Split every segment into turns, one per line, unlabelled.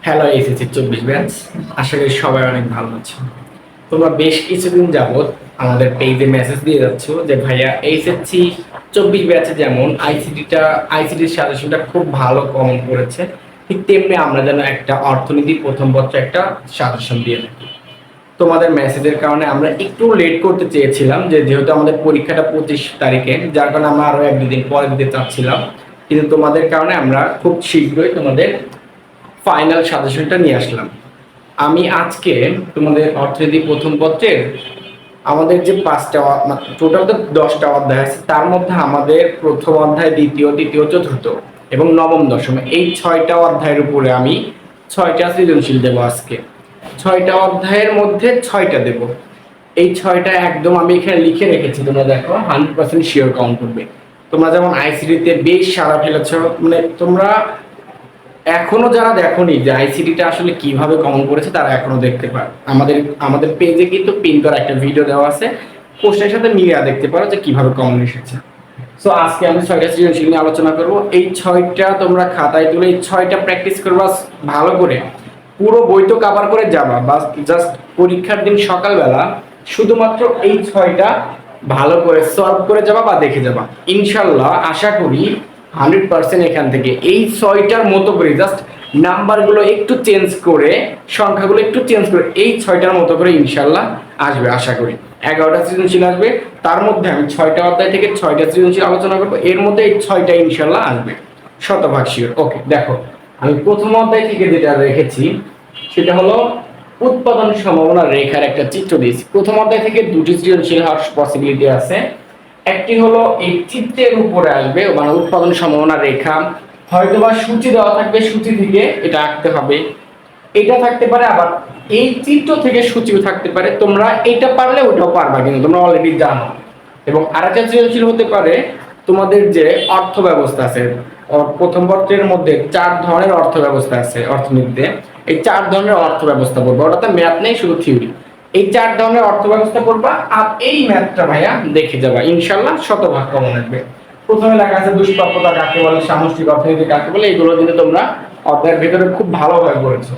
Hello SSC 24 batch, আশা করি সবাই অনেক ভালো আছো। তোমরা বেশ কিছুদিন যাবত আমাদের পেজে মেসেজ দিয়ে যাচ্ছ যে ভাইয়া এসএসসি 24 ব্যাচে যেমন আইসিটির সাজেশনটা খুব ভালো কমেন্ট করেছে, ঠিক তেমনি আমরা যেন একটা অর্থনীতি প্রথম পত্রে একটা সাজেশন দিয়ে থাকি। তোমাদের মেসেজের কারণে আমরা একটু লেট করতে চেয়েছিলাম, যেহেতু আমাদের পরীক্ষাটা 25 তারিখে, যার কারণে আমরা আরো 1-2 দিন পরে দিতে চাচ্ছিলাম, কিন্তু তোমাদের কারণে আমরা খুব শীঘ্রই তোমাদের ফাইনাল সাজেশনটা নিয়ে আসলাম। আমি আজকে তোমাদের অর্থনীতি প্রথম পত্রের আমাদের যে 5টা টোটাল তো 10টা অধ্যায় আছে, তার মধ্যে আমাদের প্রথম অধ্যায়, দ্বিতীয়, তৃতীয়, চতুর্থ এবং নবম দশম এই 6টা অধ্যায়ের উপরে আমি 6টা সৃজনশীল দেবো আজকে। 6টা অধ্যায়ের মধ্যে 6টা দেব। এই 6টা একদম আমি এখানে লিখে রেখেছি, তোমরা দেখো 100% শিওর কাউন্ট করবে। তোমরা যেমন আইসিডিতে বেশ সারা ফেলেছ, মানে তোমরা এখনো যারা দেখোনি যে আইসিটিটা আসলে কিভাবে কমন করেছে তারা এখনো দেখতে পারে। আমাদের পেজে কিন্তু পিন করা একটা ভিডিও দেওয়া আছে, কোশ্চেনের সাথে মিলিয়ে দেখতে পারো যে কিভাবে কমন এসেছে। সো আজকে আমি 6টা সৃজনশীল নিয়ে আলোচনা করব। এই 6টা তোমরা খাতায় তুলে এই 6টা প্র্যাকটিস করবা ভালো করে। পুরো বই তো কভার করে যাবা, বা জাস্ট পরীক্ষার দিন সকালবেলা শুধুমাত্র এই 6টা ভালো করে সলভ করে যাবা বা দেখে যাবা। ইনশাল্লাহ আশা করি 100% এখান থেকে এই 6টার মতো করে জাস্ট নাম্বারগুলো একটু চেঞ্জ করে, সংখ্যাগুলো একটু চেঞ্জ করে এই 6টার মতো করে ইনশাল্লাহ আসবে আশা করি। 11টা সৃজনশীল আসবে, তার মধ্যে আমি 6টা অধ্যায় থেকে 6টা সৃজনশীল আলোচনা করবো, এর মধ্যে এই 6টা ইনশাল্লাহ আসবে, শতভাগ শিওর। ওকে, দেখো আমি প্রথম অধ্যায় থেকে যেটা রেখেছি সেটা হলো উৎপাদন সম্ভাবনা রেখার একটা চিত্র দিয়েছি। প্রথম অধ্যায় থেকে 2টি সৃজনশীল হওয়ার পসিবিলিটি আছে। একটি হলো এই চিত্রের উপরে আসবে, মানে উৎপাদন সম্ভাবনা রেখা, হয়তোবা সূচি দেওয়া থাকবে, সূচি থেকে এটা আঁকতে হবে। এটা থাকতে পারে, আবার এই চিত্র থেকে সূচিও থাকতে পারে। তোমরা এটা পারলে ওটাও পারবা, কিন্তু তোমরা অলরেডি জানো। এবং আরেকটা সৃজনশীল হতে পারে তোমাদের যে অর্থ ব্যবস্থা আছে, প্রথম পত্রের মধ্যে 4 ধরনের অর্থ ব্যবস্থা আছে অর্থনীতিতে। এই 4 ধরনের অর্থ ব্যবস্থা পড়বা, ওটাতে ম্যাথ নেই, শুধু থিওরি। এই 4 ধরনের অর্থ ব্যবস্থা পড়বা, আর এই ম্যাথটা ভাইয়া দেখে যাবা, ইনশাল্লাহ শতভাগ কমন আসবে। প্রথমে লেখা আছে দুষ্প্রাপ্যতা কাকে বলে, সামষ্টিক অর্থনীতি কাকে বলে, এইগুলো কিন্তু তোমরা অধ্যায়ের ভিতরে খুব ভালোভাবে পড়েছো।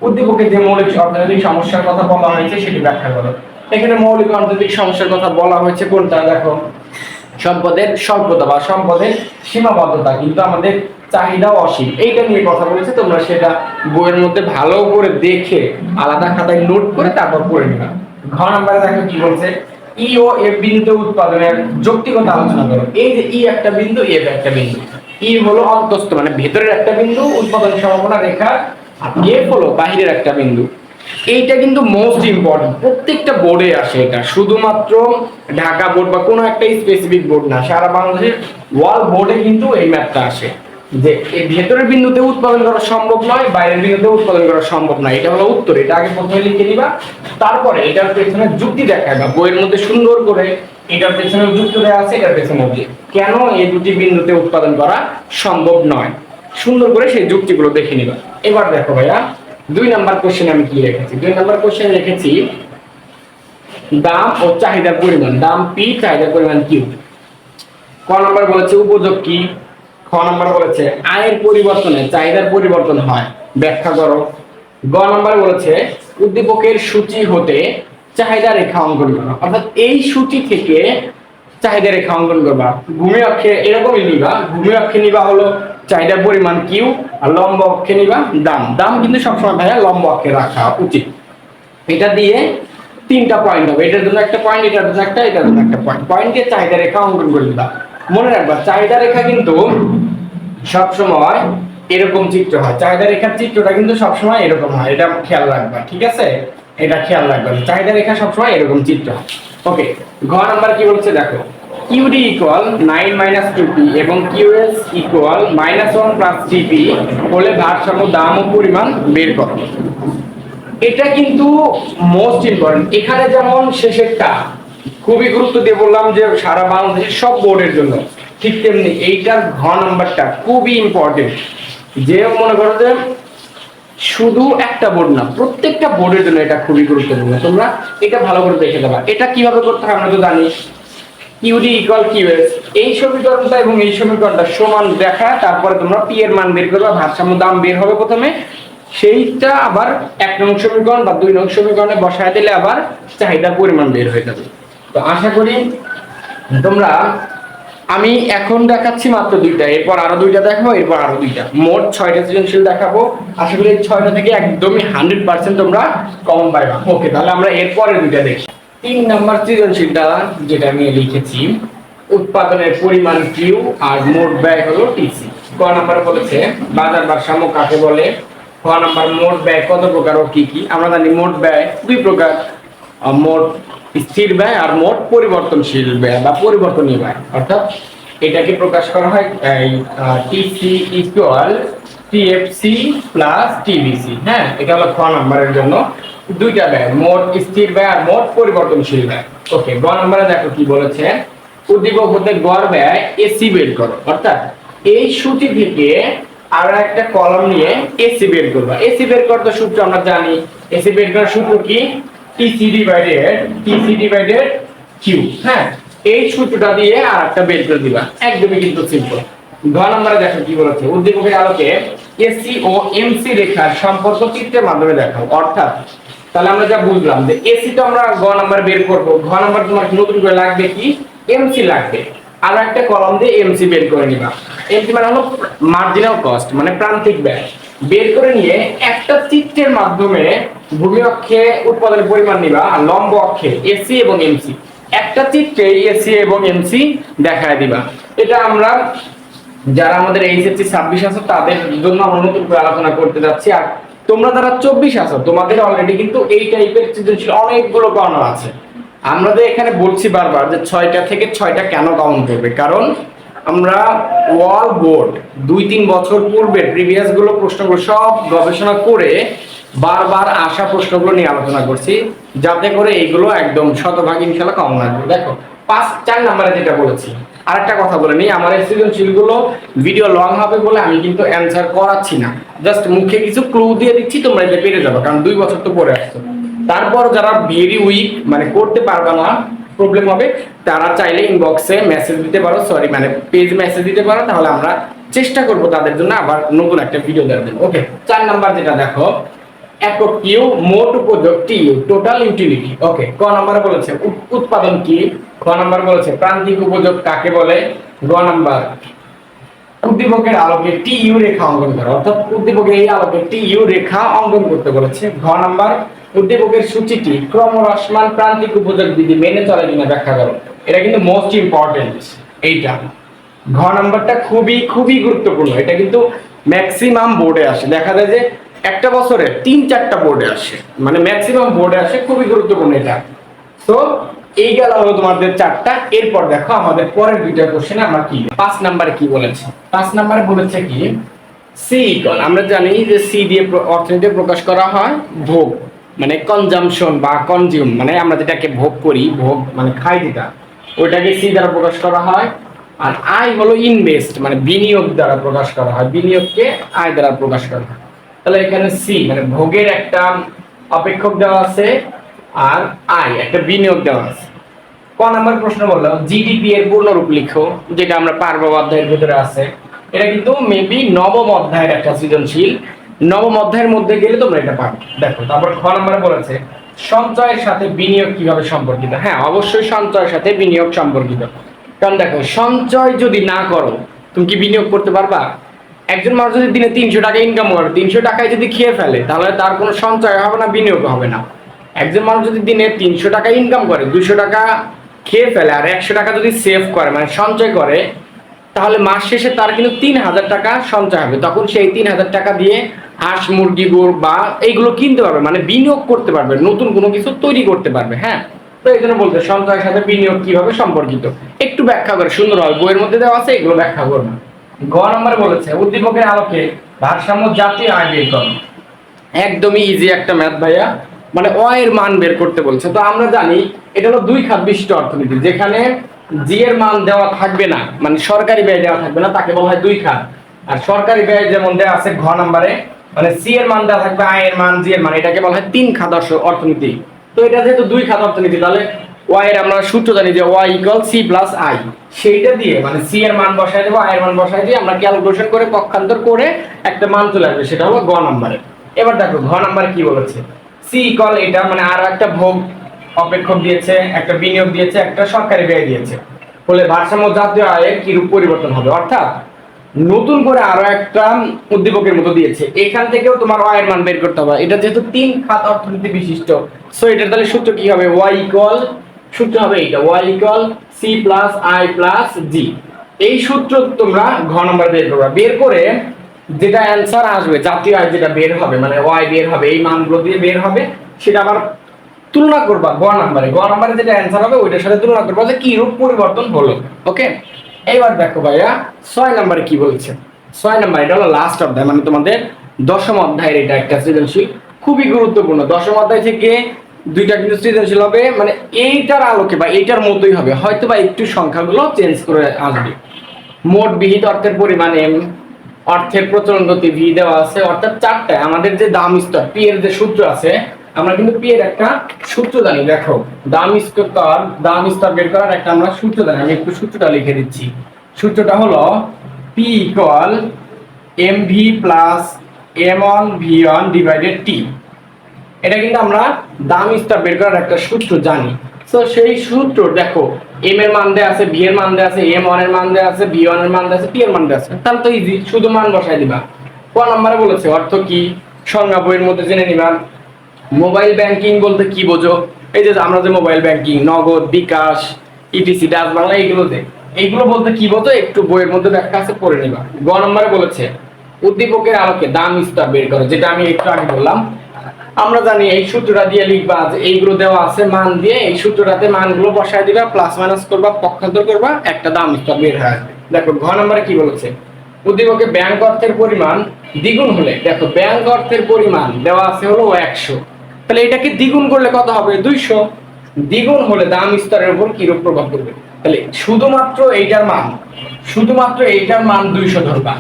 উদ্দীপকে যে মৌলিক অর্থনৈতিক সমস্যার কথা বলা হয়েছে সেটি ব্যাখ্যা করো। এখানে মৌলিক অর্থনৈতিক সমস্যার কথা বলা হয়েছে কোনটা, দেখো সম্পদের স্বল্পতা বা সম্পদের সীমাবদ্ধতা, কিন্তু আমাদের চাহিদা অসীম, এইটা নিয়ে কথা বলেছে। তোমরা সেটা বইয়ের মধ্যে ভালো করে দেখে আলাদা খাতায় নোট করে তারপর পড়ে নিবা। ঘ নম্বরে দেখো কি বলছে, ই ও এফ বিন্দু উৎপাদনের যৌক্তিকতা আলোচনা করো। এই যে ই একটা বিন্দু, এফ একটা বিন্দু। ই হলো অন্তস্থ মানে ভেতরের একটা বিন্দু উৎপাদন সম্ভাবনা রেখা, আর এফ হলো বাহিরের একটা বিন্দু। এইটা কিন্তু মোস্ট ইম্পর্টেন্ট, প্রত্যেকটা বোর্ডে আসে এটা, শুধুমাত্র ঢাকা বোর্ড বা কোনো একটা স্পেসিফিক বোর্ড না, সারা বাংলাদেশের ওয়াল বোর্ডে কিন্তু এই ম্যাথটা আসে যে এই ভেতরের বিন্দুতে উৎপাদন করা সম্ভব নয়, বাইরের বিন্দুতে উৎপাদন করা সম্ভব নয়। এটা হলো উত্তর, এটা আগে প্রথমে লিখে নিবা, তারপরে এটার পেছনে যুক্তি দেখাবা বইয়ের মধ্যে সুন্দর করে। এটার পেছনে যুক্তি দেওয়া আছে, এটার পেছনে কেন এই দুটি বিন্দুতে উৎপাদন করা সম্ভব নয়, সুন্দর করে সেই যুক্তিগুলো দেখে নিবা। এবার দেখো ভাইয়া 2 নাম্বার কোশ্চেন আমি কি রেখেছি। 2 নাম্বার কোশ্চেন রেখেছি দাম ও চাহিদার পরিমাণ, দাম পি, চাহিদার পরিমাণ কিউ। ক নাম্বার বলেছে উপযোগ কি। খ নাম্বার বলেছে আয়ের পরিবর্তনে চাহিদার পরিবর্তন হয়, ব্যাখ্যা করো। গ নাম্বার বলেছে উদ্দীপকের সূচি হতে চাহিদা রেখা অঙ্কন করো, অর্থাৎ এই সূচি থেকে চাহিদা রেখা অঙ্কন করবা। ভূমি অক্ষে এরকমই নিবা, ভূমি অক্ষে নিবা হলো চাহিদার পরিমাণ কিউ, আর লম্ব অক্ষে নিবা দাম। দাম কিন্তু সবসময় ভাইয়া লম্ব অক্ষে রাখা উচিত। এটা দিয়ে 3টা পয়েন্ট হবে, এটার জন্য একটা পয়েন্ট, এটার জন্য একটা, এটার জন্য একটা পয়েন্ট। পয়েন্ট দিয়ে চাহিদা রেখা অঙ্কন করে দিবা। মনে রাখবা চাহিদা রেখা কিন্তু সবসময় এরকম চিত্র হয়, চাহিদা রেখার চিত্রটা কিন্তু সবসময় এরকম হয়, এটা খেয়াল রাখবা, ঠিক আছে? এটা খেয়াল রাখবা, চাহিদা রেখা সবসময় এরকম চিত্র হয়। ওকে, ঘ নাম্বার কি বলছে দেখো, কিউডি ইকুয়াল 9 - 2p এবং কিউএস ইকুয়াল -1 + 3p হলে ভারসাম্য দাম ও পরিমাণ বের করো। এটা কিন্তু মোস্ট ইম্পর্টেন্ট। এখানে যেমন শেষেরটা খুবই গুরুত্ব দিয়ে বললাম যে সারা বাংলাদেশের সব বোর্ডের জন্য, ঠিক তেমনি এইটার ঘ নাম্বারটা খুবই ইম্পর্টেন্ট। যে মনে করো যে শুধু একটা বোর্ড না, প্রত্যেকটা বোর্ডের জন্য এটা খুবই গুরুত্বপূর্ণ। তোমরা এটা ভালো করে দেখে দেবা। এটা কিভাবে করতে হয় আমরা তো জানি, কিউডি ইকুয়াল কিউএস, এই সমীকরণটা এবং এই সমীকরণটা সমান দেখা, তারপরে তোমরা পি এর মান বের করবা, ভারসাম্য দাম বের হবে প্রথমে, সেইটা আবার 1 নং সমীকরণ বা 2 নং সমীকরণে বসায় দিলে আবার চাহিদার পরিমাণ বের হয়ে যাবে। তো আশা করি তোমরা, আমি এখন দেখাচ্ছি মাত্র 2টা, এরপর আরো 2টা দেখাবো, এরপর আরো 2টা, মোট 6টা সৃজনশীল দেখাবো। আশা করি এই 6টা থেকে একদমই 100% তোমরা কমন পাইবা। ওকে, তাহলে আমরা এরপরে 2টা দেখি। 3 নাম্বার সৃজনশীলটা যেটা আমি লিখেছি, উৎপাদনের পরিমাণ কিউ আর মোট ব্যয় হলো টিসি। ক নাম্বার বলেছে বাজার ভারসাম্য কাকে বলে। ক নাম্বার মোট ব্যয় কত প্রকার ও কি কি। আমরা জানি মোট ব্যয় 2 প্রকার, মোট স্থির ব্যয় আর মোট পরিবর্তনশীল ব্যয় বা পরিবর্তনীয় ব্যয়। অর্থাৎ এটাকে প্রকাশ করা হয় TC equal TFC plus TVC. হ্যাঁ, এটা হলো খ নাম্বারের জন্য 2টা ব্যয়, মোট স্থির ব্যয় আর মোট পরিবর্তনশীল ব্যয়। ওকে, গ নাম্বারে দেখো কি বলেছে, উদ্দীপক হতে গড় ব্যয় এসি বের করো। অর্থাৎ এই সূচি থেকে আর একটা কলাম নিয়ে এসি বের করবা। এসি বের করতে সূত্র আমরা জানি, এসি বের করার সূত্র কি, টিসি ডিভাইডেড কিউ। হ্যাঁ, এই সূত্রটা দিয়ে আর একটা বের করে দিবা, একদমই কিন্তু সিম্পল। ঘ নম্বরে দেখো কি বলেছে, উদ্দীপকের আলোকে এসি ও এমসি রেখার সম্পর্ক চিত্রের মাধ্যমে দেখাও। অর্থাৎ তাহলে আমরা যা বুঝলাম যে এসি তো আমরা গ নাম্বার বের করব, ঘ নাম্বার তোমার নতুন করে লাগবে কি, এমসি লাগবে। আর একটা কলম দিয়ে এমসি বের করে নিবা। এমসি মানে হলো মার্জিনাল কস্ট, মানে প্রান্তিক ব্যয়। বের করে নিয়ে একটা চিত্রের মাধ্যমে ভূমি অক্ষে উৎপাদনের পরিমাণ নিবা আর লম্ব অক্ষে এসি এবং এমসি, একটা চিত্রে এসি এবং এমসি দেখায় দিবা। এটা আমরা যারা আমাদের এইচএসসি 26 আছো তাদের জন্য আমরা নতুন করে আলোচনা করতে যাচ্ছি। আর তোমরা যারা 24 আছো তোমাদের অলরেডি কিন্তু এই টাইপের সৃজনশীল অনেকগুলো করানো আছে। আমরা যে এখানে বলছি বারবার যে 6টা থেকে 6টা কেন কাউন্ট করবে, কারণ আমরা ওয়াল বোর্ড 2-3 বছর পূর্বে প্রিভিয়াস গুলো প্রশ্নগুলো সব গবেষণা করে বারবার আসা প্রশ্নগুলো নিয়ে আলোচনা করছি, যাতে করে এইগুলো একদম শতভাগ ইনশাআল্লাহ কমন আসবে। দেখো 4 নম্বরে যেটা বলেছি, আরেকটা কথা বলে নিই, আমার এই সৃজনশীলগুলো ভিডিও লং হবে বলে আমি কিন্তু অ্যানসার করাচ্ছি না, জাস্ট মুখে কিছু ক্লু দিয়ে দিচ্ছি, তোমরা এটা পেরে যাবে, কারণ 2 বছর তো পরে আসছো। তারপর যারা ভেরি উইক মানে করতে পারবে না, প্রবলেম হবে, তারা চাইলে ইনবক্সে মেসেজ দিতে পারো, সরি মানে পেজ মেসেজ দিতে পারো, তাহলে আমরা চেষ্টা করব তাদের জন্য আবার নতুন একটা ভিডিও দেওয়ার জন্য। ওকে, 4 নাম্বার যেটা দেখো, একক কিউ মোট উপযোগ টি ইউ টোটাল ইউটিলিটি। ওকে, ক নাম্বারে বলেছে উৎপাদন কি, খ নাম্বার বলেছে প্রান্তিক উপযোগ কাকে বলে, গ নাম্বার উদ্দীপকের আলোকে টি ইউ রেখা অঙ্কন করো। অর্থাৎ উদ্দীপকের এই আলোকে টি ইউ রেখা অঙ্কন করতে বলেছে। ঘ নাম্বার উদ্দীপকের সূচিটি ক্রমহ্রাসমান প্রান্তিক উপযোগ বিধি মেনে চলে কিনা ব্যাখ্যা করো। এটা কিন্তু মোস্ট ইম্পর্টেন্ট এইটা। ঘ নাম্বারটা খুবই খুবই গুরুত্বপূর্ণ, এটা কিন্তু ম্যাক্সিমাম বোর্ডে আসে, দেখা যায় যে একটা বছরে 3-4টা বোর্ডে আসে, মানে ম্যাক্সিমাম বোর্ডে আসে, খুবই গুরুত্বপূর্ণ এটা। তো এই গেল হলো তোমাদের 4টা। এরপর দেখো আমাদের পরের 2টা কোশ্চেন আমরা কি 5 নম্বরে কি বলেছে। 5 নম্বরে বলেছে কি, সি ইকুয়াল, আমরা জানি যে সি দিয়ে অর্থনীতি প্রকাশ করা হয় ভোগ, মানে কনজাম্পশন বা কনজিউম, মানে আমরা যেটাকে ভোগ করি, ভোগ মানে খাই যেটা, ওইটাকে সি দ্বারা প্রকাশ করা হয়। আর আই হলো ইনভেস্ট, মানে বিনিয়োগ দ্বারা প্রকাশ করা হয়, বিনিয়োগকে আয় দ্বারা প্রকাশ করা হয়। তাহলে এখানে সি মানে ভোগের একটা অপেক্ষক দেওয়া আছে আর আই একটা বিনিয়োগ দেওয়া আছে। ক নাম্বার প্রশ্ন বললাম জিডিপি এর পূর্ণরূপ লিখো, যেটা আমরা পারব অধ্যায়ের ভিতরে আছে। এটা কিন্তু মেবি নবম অধ্যায়ের একটা সৃজনশীল, নবম অধ্যায়ের মধ্যে গেলে তোমরা এটা পাবে। দেখো তারপর খ নাম্বারে বলেছে সঞ্চয়ের সাথে বিনিয়োগ কিভাবে সম্পর্কিত। হ্যাঁ, অবশ্যই সঞ্চয়ের সাথে বিনিয়োগ সম্পর্কিত, কারণ দেখো সঞ্চয় যদি না করো তুমি কি বিনিয়োগ করতে পারবা? একজন মানুষ যদি দিনে 300 টাকা ইনকাম করে, 300 টাকায় যদি খেয়ে ফেলে, তাহলে তার কোনো সঞ্চয় হবে না, বিনিয়োগ হবে না। একজন মানুষ যদি দিনে 300 টাকা ইনকাম করে, 200 টাকা খেয়ে ফেলে, আর 100 টাকা যদি সেভ করে মানে সঞ্চয় করে, তাহলে মাস শেষে তার কিন্তু 3000 টাকা সঞ্চয় হবে। তখন সেই 3000 টাকা দিয়ে হাঁস মুরগি গরু বা এইগুলো কিনতে পারবে, মানে বিনিয়োগ করতে পারবে, নতুন কোনো কিছু তৈরি করতে পারবে। হ্যাঁ, তো এই জন্য বলতে সঞ্চয়ের সাথে বিনিয়োগ কিভাবে সম্পর্কিত একটু ব্যাখ্যা করে সুন্দর হবে, বইয়ের মধ্যে দেওয়া আছে, এগুলো ব্যাখ্যা করবে। গ নম্বরে বলেছে উদ্দীপকের আলোকে ভারসাম্য জাতীয় আয় বের করো। একদমই ইজি একটা ম্যাথ ভাইয়া, মানে অ এর মান বের করতে বলছে। তো আমরা জানি এটা হলো 2 খাত বিশিষ্ট অর্থনীতি, যেখানে জি এর মান দেওয়া থাকবে না, মানে সরকারি ব্যয় দেওয়া থাকবে না, তাকে বলা হয় 2 খাত। আর সরকারি ব্যয় যেমন দেওয়া আছে ঘ নম্বরে, মানে সি এর মান দেওয়া থাকবে, আই এর মান, জি এর মান, এটাকে বলা হয় 3 খাত অর্থনীতি। তো এটা যেহেতু 2 খাত অর্থনীতি, তাহলে ওয়াই এর আমরা সূত্র জানি যে y equal C plus i, সেইটা দিয়ে মানে সি এর মান বসাই দেবো, আই এর মান বসাই দিয়ে আমরা ক্যালকুলেশন করে পক্ষান্তর করে একটা মান চলে আসবে, সেটা হলো গ নম্বরে। এবার দেখো ঘ নাম্বার কি বলেছে, সি ইকুয়াল এটা মানে আরো একটা ভোগ অপেক্ষক দিয়েছে, একটা বিনিয়োগ দিয়েছে, একটা সরকারি ব্যয় দিয়েছে, ফলে ভারসাম্য জাতীয় আয়ের কিরূপ পরিবর্তন হবে, অর্থাৎ নতুন করে আরো একটা উদ্দীপকের মতো দিয়েছে, এখান থেকেও তোমার আয়ের মান বের করতে হবে। এটা যেহেতু তিন খাত অর্থনীতি বিশিষ্ট, সো এটার তাহলে সূত্র কি হবে, ওয়াই ইকুয়াল, সূত্র হবে এইটা, Y equal C plus I plus G. এই সূত্র তোমরা ঘ নম্বর বের করবা, বের করে যেটা অ্যান্সার আসবে জাতীয় আয় যেটা বের হবে মানে ওয়াই বের হবে, এই মানগুলো দিয়ে বের হবে, সেটা আবার তুলনা করবা গ নাম্বারে যেটা অ্যান্সার হবে ওইটার সাথে তুলনা করবা যে কি রূপ পরিবর্তন হলো। ওকে, এবার দেখো ভাইয়া 6 নম্বরে কি বলছে। 6 নম্বর এটা হলো লাস্ট অধ্যায়, মানে তোমাদের দশম অধ্যায়ের এটা একটা সৃজনশীল, খুবই গুরুত্বপূর্ণ। দশম অধ্যায় থেকে দুইটা কিন্তু সৃজনশীল হবে, মানে এইটার আলোকে বা এইটার মতোই হবে, হয়তো বা একটু সংখ্যাগুলো চেঞ্জ করে আসবে। মোট বিহিত অর্থের পরিমাণ এম, অর্থের প্রচলন গতি ভি দেওয়া আছে, অর্থাৎ চারটায় আমাদের যে দাম স্তর পি এর যে সূত্র আছে, আমরা কিন্তু পি এর একটা সূত্র জানি। দেখো দাম স্তর বের করার একটা আমরা সূত্র জানি, আমি একটু সূত্রটা লিখে দিচ্ছি। সূত্রটা হলো P equal M V plus M on V on divided T. এটা কিন্তু আমরা দাম স্তর বের করার একটা সূত্র জানি। তো সেই সূত্র দেখো এম এর মান দেয়া আছে, ভি এর মান দেয়া আছে, এম ওয়ান এর মান দেয়া আছে, ভি ওয়ান এর মান দেয়া আছে, টি এর মান দেয়া আছে, তাহলে তো ইজি, শুধু মান বসাই দিবা। ক নম্বরে বলেছে অর্থ কি, সংজ্ঞা বইয়ের মধ্যে জেনে নিবা। মোবাইল ব্যাংকিং বলতে কি বোঝো, এই যে আমরা যে মোবাইল ব্যাংকিং, নগদ, বিকাশ, ইটিসি, ডাচ বাংলা, এইগুলো বলতে কি বোঝো একটু বইয়ের মধ্যে ব্যাখ্যা আছে, পড়ে নিবা। গ নম্বরে বলেছে উদ্দীপকের আলোকে দাম স্তর বের করো, যেটা আমি একটু আগে বললাম। আমরা জানি এই সূত্রটা দিয়ে লিখবা যে এইগুলো দেওয়া আছে মান দিয়ে, এই সূত্রটাতে মানগুলো বসায় দিবা, প্লাস মাইনাস করবা, পক্ষান্তর করবা, একটা দাম স্তর বের হয়ে আসবে। দেখো ঘ নম্বরে কি বলেছে, উদ্দীপকে ব্যাংক অর্থের পরিমাণ দ্বিগুণ হলে, দেখো ব্যাংক অর্থের পরিমাণ দেওয়া আছে হলো 100, তাহলে এটাকে দ্বিগুণ করলে কত হবে, 200। দ্বিগুণ হলে দাম স্তরের উপর কিরূপ প্রভাব পড়বে, তাহলে শুধুমাত্র এইটার মান 200 ধরবা,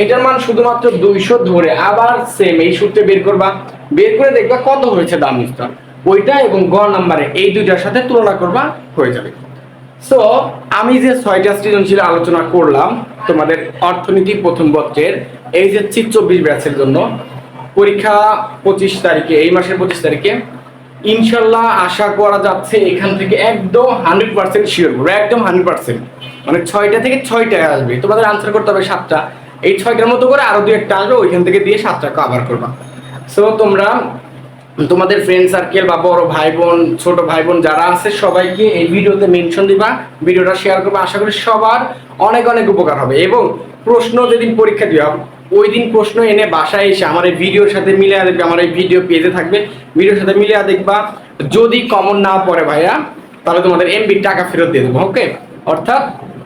এটার মান শুধুমাত্র 200 ধরে আবার সেম এই সূত্রে বের করবা, বের করে দেখবা কত হয়েছে দাম স্তর, ওইটা এবং গ নম্বরে এই দুইটার সাথে তুলনা করবা, হয়ে যাবে। সো আমি যে 6টা সৃজনশীল আলোচনা করলাম তোমাদের অর্থনীতি প্রথম পত্রের এই যে 24 ব্যাচের জন্য, পরীক্ষা 25 তারিখে, এই মাসের 25 তারিখে ইনশাল্লাহ আশা করা যাচ্ছে এখান থেকে একদম 100% শিওর, একদম 100%, মানে 6টা থেকে 6টায় আসবে, তোমাদের আনসার করতে হবে 7টা, এই 6টার মতো করে আরো 2-1টা আসবে, ওইখান থেকে দিয়ে 7টা কভার করবা। সো তোমরা তোমাদের ফ্রেন্ড সার্কেল বা বড় ভাই বোন, ছোট ভাই বোন যারা আছে সবাইকে এই ভিডিওতে মেনশন দিবা, ভিডিওটা শেয়ার করবা, আশা করি সবার অনেক অনেক উপকার হবে। এবং প্রশ্ন যেদিন পরীক্ষা দিবা ওই দিন প্রশ্ন এনে বাসায় এসে আমার এই ভিডিওর সাথে মিলিয়ে দেখবে, আমার এই ভিডিও পেজে থাকবে, ভিডিওর সাথে মিলিয়ে দেখবা, যদি কমন না পড়ে ভাইয়া তাহলে তোমাদের এমবি টাকা ফেরত দিয়ে দেবো। ওকে, অর্থাৎ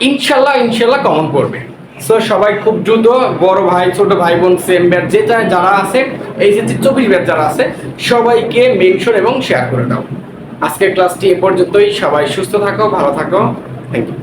ইনশাল্লাহ কমন পড়বে। সো সবাই খুব দ্রুত, বড় ভাই ছোট ভাই বোন সেম ব্যাচ যারা আছে, এই যে 24 ব্যাচ যারা আছে সবাইকে মেনশন এবং শেয়ার করে দাও। আজকের ক্লাসটি এ পর্যন্তই, সবাই সুস্থ থাকো, ভালো থাকো, থ্যাংক ইউ।